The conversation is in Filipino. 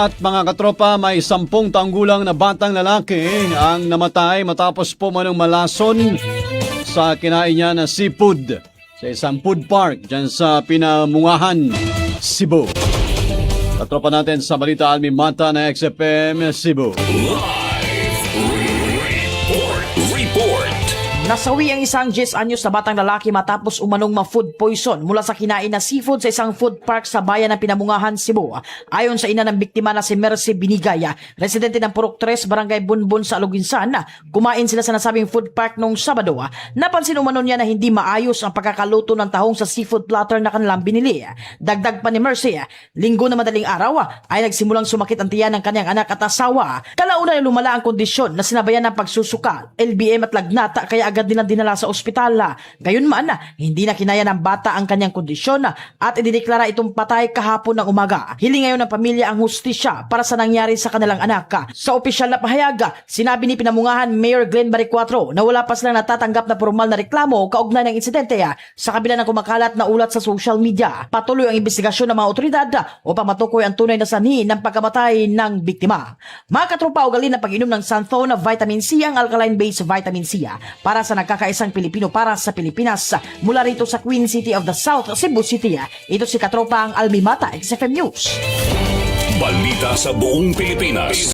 At mga katropa, may 10 taong gulang na batang lalaki ang namatay matapos pumanong malason sa kinain niya na seafood sa isang food park dyan sa Pinamungahan, Cebu. Katropa natin sa Balita Almi Mata na XFM Cebu. Report. Nasawi ang isang 10 anyos na batang lalaki matapos umanong ma-food poison mula sa kinain na seafood sa isang food park sa bayan ng Pinamungahan, Cebu. Ayon sa ina ng biktima na si Mercy Binigaya, residente ng Purok 3, Barangay Bunbun sa Aluginsan, kumain sila sa nasabing food park noong Sabado. Napansin umano niya na hindi maayos ang pagkakaluto ng tahong sa seafood platter na kanilang binili. Dagdag pa ni Mercy, linggo na madaling araw ay nagsimulang sumakit ang tiyan ng kanyang anak at asawa. Kalauna ay lumala ang kondisyon na sinabayan ng pagsusuka, LBM at lagnat, kaya agad nilang dinala sa ospital. Gayunman, hindi na kinaya ng bata ang kanyang kondisyon at idineklara itong patay kahapon ng umaga. Hiling ngayon ng pamilya ang hustisya para sa nangyari sa kanilang anak. Sa opisyal na pahayag, sinabi ni Pinamungahan Mayor Glenn Baricuatro na wala pa silang natatanggap na formal na reklamo kaugnay ng insidente sa kabila ng kumakalat na ulat sa social media. Patuloy ang investigasyon ng mga otoridad upang matukoy ang tunay na sanhi ng pagkamatay ng biktima. Mga katropa, ugali na pag-inom ng Santhone Vitamin C ang alkaline-based vitamin C para sa nagkakaisang Pilipino para sa Pilipinas. Mula rito sa Queen City of the South, Cebu City, ito si katropa ang Almi Mata, XFM News. Balita sa buong Pilipinas.